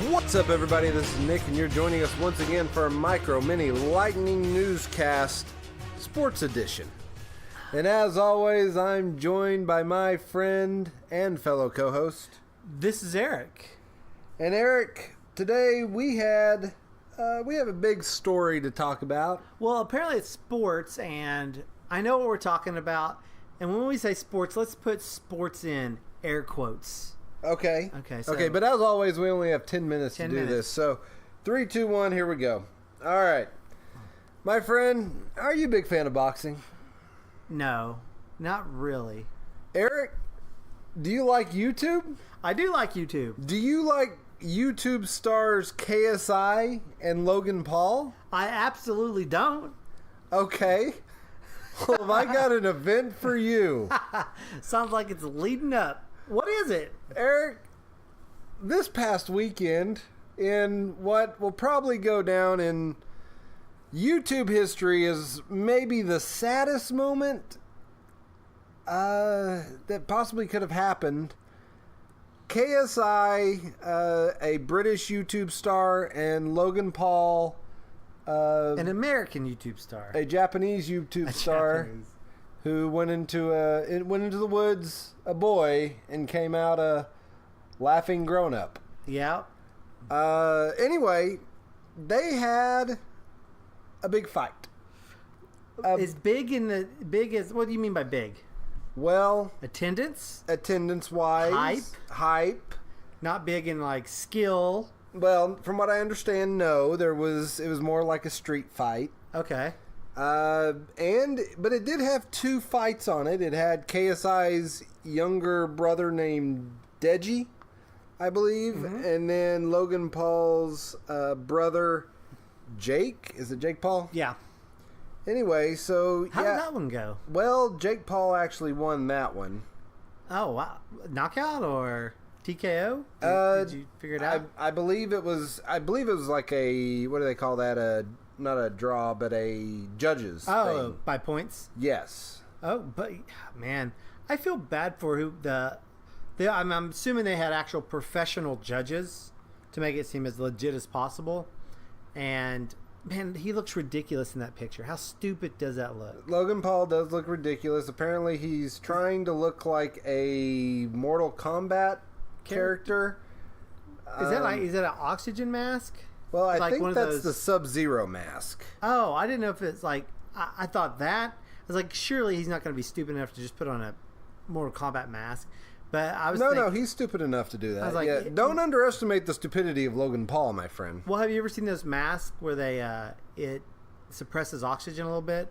What's up, everybody? This is Nick, and you're joining us once again for a Micro Mini Lightning Newscast Sports Edition. And as always, I'm joined by my friend and fellow co-host. This is Eric. And Eric, today we have a big story to talk about. Well, apparently it's sports, and I know what we're talking about. And when we say sports, let's put sports in air quotes. Okay. So but as always, we only have 10 minutes to do this. So, 3, 2, 1, here we go. All right. My friend, are you a big fan of boxing? No, not really. Eric, do you like YouTube? I do like YouTube. Do you like YouTube stars KSI and Logan Paul? I absolutely don't. Okay. Well, I got an event for you. Sounds like it's leading up. What is it? Eric, this past weekend, in what will probably go down in YouTube history as maybe the saddest moment that possibly could have happened, KSI, a British YouTube star, and Logan Paul, An American YouTube star. a Japanese YouTube star, who went into the woods, a boy, and came out a laughing grown-up. Yeah. Anyway, they had a big fight. Is big as what do you mean by big? Well, Attendance-wise? hype. Not big in like skill. Well, from what I understand, no. It was more like a street fight. Okay. But it did have 2 fights on it. It had KSI's younger brother named Deji, I believe, and then Logan Paul's brother, Jake. Is it Jake Paul? Yeah. Anyway, so How did that one go? Well, Jake Paul actually won that one. Oh wow! Knockout or TKO? Did you figure it out? I believe it was. I believe it was like a, what do they call that? Not a draw, but a judges thing. By points. Yes. Oh, but man, I feel bad for I'm assuming they had actual professional judges to make it seem as legit as possible. And man, he looks ridiculous in that picture. How stupid does that look? Logan Paul does look ridiculous. Apparently, he's trying to look like a Mortal Kombat character. Is that an oxygen mask? Well, I Like think one of that's those- the Sub-Zero mask. Oh, I didn't know if it's like I thought that. I was like, surely he's not going to be stupid enough to just put on a Mortal Kombat mask. But I was No, he's stupid enough to do that. I was like, yeah, don't underestimate the stupidity of Logan Paul, my friend. Well, have you ever seen those masks where they it suppresses oxygen a little bit?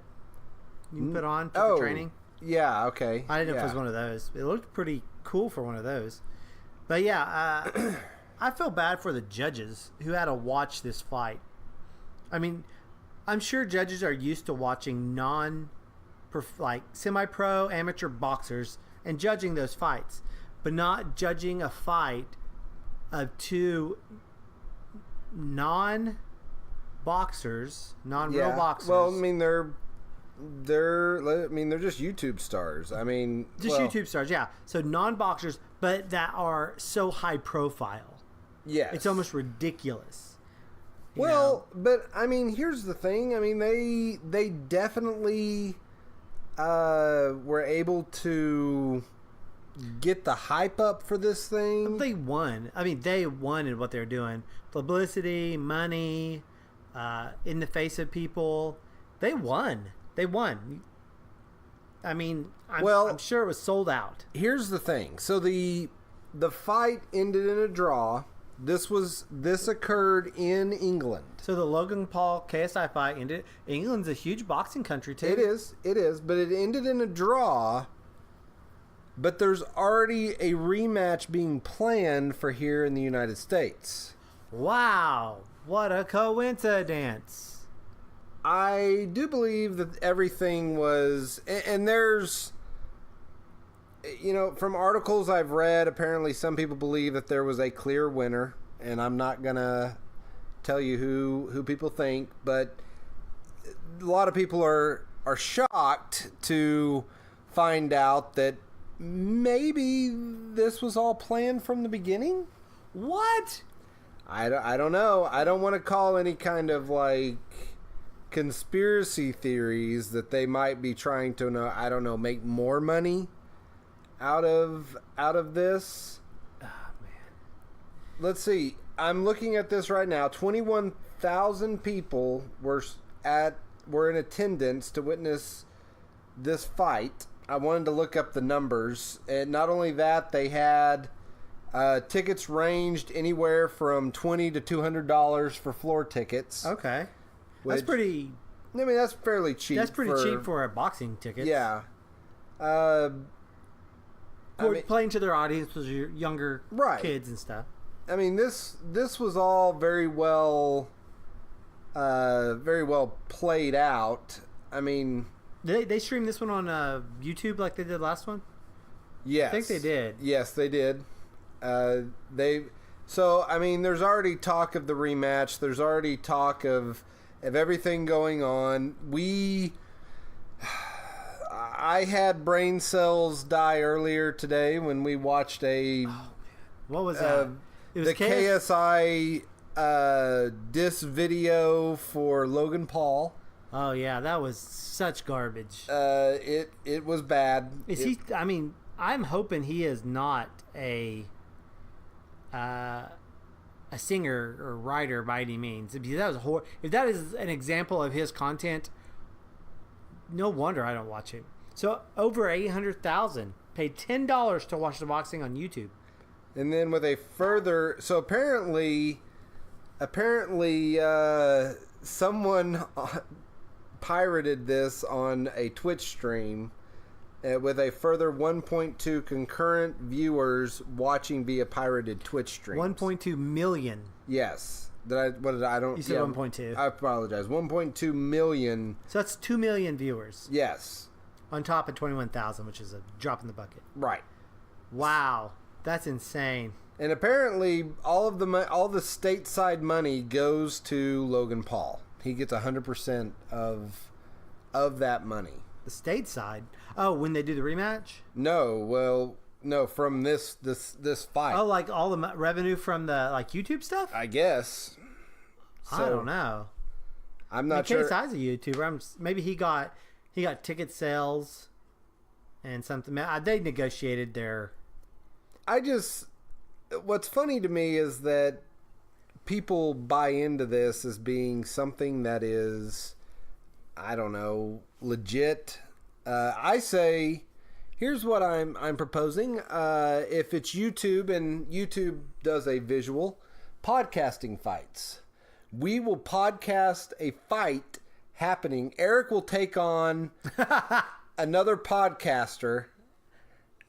You can put on for training. Yeah, okay. I didn't know if it was one of those. It looked pretty cool for one of those. But yeah, I feel bad for the judges who had to watch this fight. I mean, I'm sure judges are used to watching semi-pro amateur boxers and judging those fights, but not judging a fight of 2 non-boxers, non-real boxers. Well, I mean, they're just YouTube stars. I mean, YouTube stars, yeah. So non-boxers, but that are so high profile. Yes. It's almost ridiculous. Well, but I mean, here's the thing. I mean, they definitely were able to get the hype up for this thing. They won. I mean, they won in what they were doing. Publicity, money, in the face of people. They won. I mean, I'm sure it was sold out. Here's the thing. So the fight ended in a draw. This occurred in England. So the Logan Paul KSI fight ended. England's a huge boxing country too. It is, but it ended in a draw. But there's already a rematch being planned for here in the United States. Wow, what a coincidence. I do believe that everything was, and there's, from articles I've read, apparently some people believe that there was a clear winner, and I'm not going to tell you who people think, but a lot of people are shocked to find out that maybe this was all planned from the beginning. What? I don't know. I don't want to call any kind of like conspiracy theories that they might be trying to, I don't know, make more money out of this. Oh man. Let's see. I'm looking at this right now. 21,000 people were in attendance to witness this fight. I wanted to look up the numbers, and not only that, they had tickets ranged anywhere from $20 to $200 for floor tickets. Okay, that's pretty. I mean, that's fairly cheap. That's pretty cheap for a boxing ticket. Yeah. Playing to their audience was your younger kids and stuff. I mean, this was all very well played out. I mean, they streamed this one on YouTube like they did last one. Yes, I think they did. Yes, they did. So I mean, there's already talk of the rematch. There's already talk of everything going on. I had brain cells die earlier today when we watched what was that? It was the KSI diss video for Logan Paul. Oh yeah, that was such garbage. It was bad. He? I mean, I'm hoping he is not a singer or writer by any means. If that is an example of his content, no wonder I don't watch him. So over 800,000 paid $10 to watch the boxing on YouTube. And then with a further, so apparently, someone pirated this on a Twitch stream, with a further 1.2 concurrent viewers watching via pirated Twitch streams. 1.2 million. Yes. I don't. You said 1.2. I apologize. 1.2 million. So that's 2 million viewers. Yes. On top of 21,000, which is a drop in the bucket. Right. Wow. That's insane. And apparently, all the stateside money goes to Logan Paul. He gets 100% of that money. The stateside? Oh, when they do the rematch? No, from this fight. Oh, like all the revenue from the YouTube stuff? I guess. So, I don't know. I'm not sure. KSI's a YouTuber. Maybe he got ticket sales and something. They negotiated their. What's funny to me is that people buy into this as being something that is, I don't know, legit. I say, here's what I'm proposing. If it's YouTube and YouTube does a visual, podcasting fights. We will podcast a fight happening. Eric will take on another podcaster.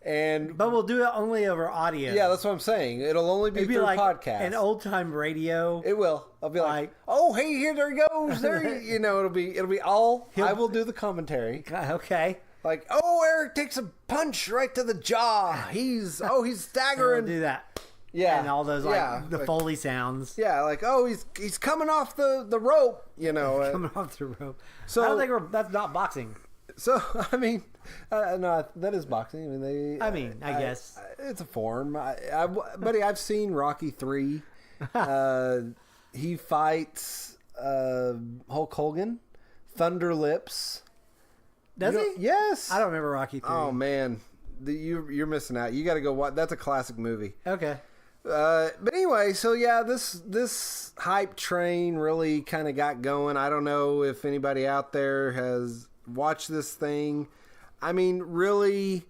But we'll do it only over audio. Yeah, that's what I'm saying. It'll only be through like podcast. An old time radio. It will. I'll be like, oh, hey, there he goes. There, it'll be all. I will do the commentary. Okay. Like, oh, Eric takes a punch right to the jaw. He's staggering. We'll do that. Yeah, and all those the Foley sounds. Yeah, like, oh, he's coming off the rope. Coming off the rope. So I don't think that's not boxing. So I mean, no, that is boxing. I mean, I guess it's a form. Buddy, I've seen Rocky 3. He fights Hulk Hogan, Thunder Lips. Does he? Yes. I don't remember Rocky 3. Oh man, you're missing out. You got to go watch. That's a classic movie. Okay. But anyway, so yeah, this hype train really kind of got going. I don't know if anybody out there has watched this thing. I mean, really,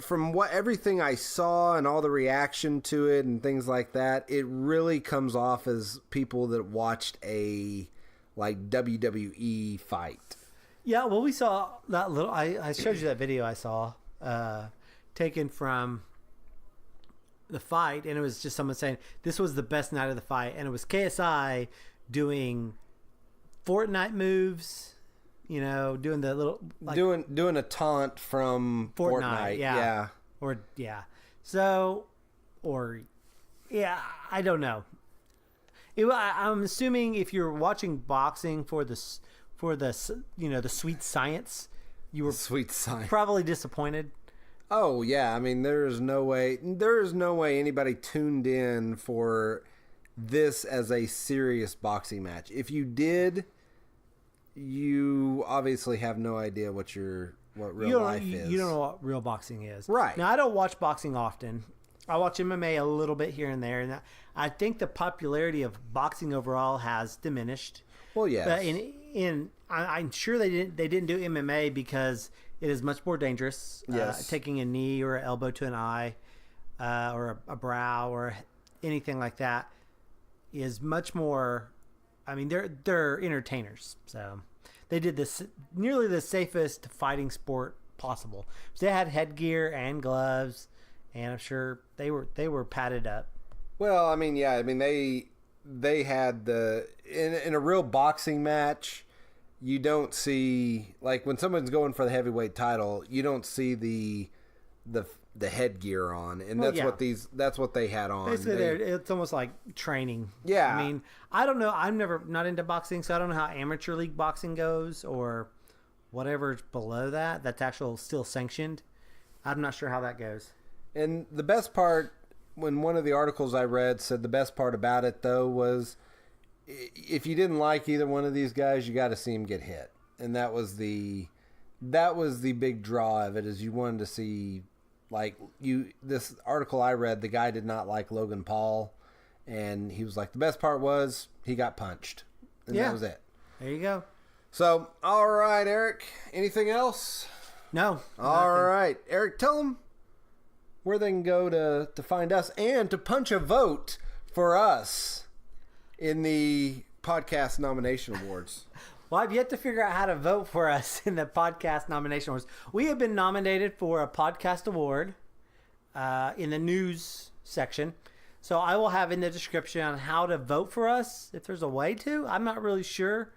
from everything I saw and all the reaction to it and things like that, it really comes off as people that watched a WWE fight. Yeah, well, we saw that little. I showed you that video I saw taken from the fight, and it was just someone saying this was the best night of the fight, and it was KSI doing Fortnite moves, doing the little doing a taunt from Fortnite. Yeah. I don't know. I'm assuming if you're watching boxing for the sweet science, you were probably disappointed. Oh yeah, I mean there is no way anybody tuned in for this as a serious boxing match. If you did, you obviously have no idea what real life is. You don't know what real boxing is. Right. Now, I don't watch boxing often. I watch MMA a little bit here and there, and I think the popularity of boxing overall has diminished. Well, yes. But I'm sure they didn't do MMA because it is much more dangerous. Yes. Taking a knee or an elbow to an eye, or a brow or anything like that is much more. I mean, they're entertainers, so they did this nearly the safest fighting sport possible. So they had headgear and gloves, and I'm sure they were padded up. Well, I mean, yeah, I mean they had in a real boxing match, you don't see, like, when someone's going for the heavyweight title, you don't see the headgear on, and that's what they had on. Basically, it's almost like training. Yeah. I mean, I don't know. I'm not into boxing, so I don't know how amateur league boxing goes or whatever's below that. That's actual still sanctioned. I'm not sure how that goes. And the best part, when one of the articles I read said the best part about it, though, was if you didn't like either one of these guys, you got to see them get hit, and that was the big draw of it. Is you wanted to see. Like, this article I read, the guy did not like Logan Paul, and he was like, the best part was he got punched, and that was it. There you go. So, all right, Eric, anything else? No. All right, Eric, tell them where they can go to find us and to punch a vote for us in the podcast nomination awards. Well, I've yet to figure out how to vote for us in the podcast nomination awards. We have been nominated for a podcast award in the news section. So I will have in the description on how to vote for us, if there's a way to. I'm not really sure.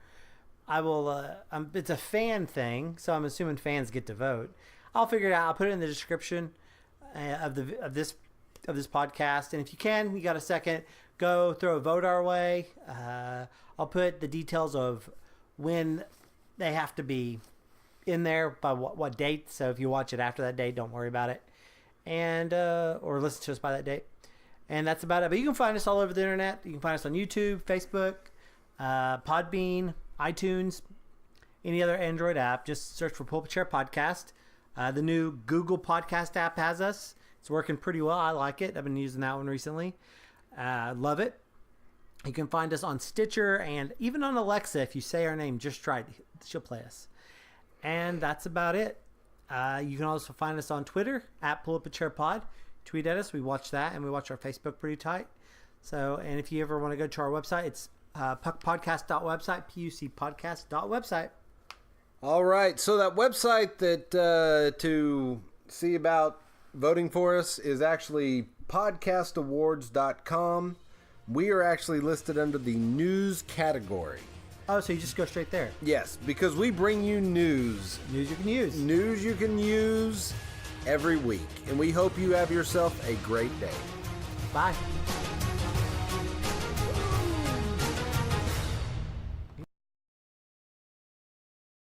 I will. It's a fan thing, so I'm assuming fans get to vote. I'll figure it out. I'll put it in the description of this podcast. And if you can, you got a second, go throw a vote our way. I'll put the details of when they have to be in there by what date. So if you watch it after that date, don't worry about it, and or listen to us by that date. And that's about it. But you can find us all over the internet. You can find us on YouTube, Facebook, Podbean, iTunes, any other Android app. Just search for Pulpit Chair Podcast. The new Google Podcast app has us. It's working pretty well. I like it. I've been using that one recently. Love it. You can find us on Stitcher and even on Alexa. If you say our name just right, she'll play us. And that's about it. You can also find us on Twitter at PulpitChairPod. Tweet at us. We watch that, and we watch our Facebook pretty tight. So, and if you ever want to go to our website, it's puckpodcast.website, pucpodcast.website. All right. So that website that to see about voting for us is actually podcastawards.com. We are actually listed under the news category. Oh, so you just go straight there? Yes, because we bring you news. News you can use. News you can use every week. And we hope you have yourself a great day. Bye.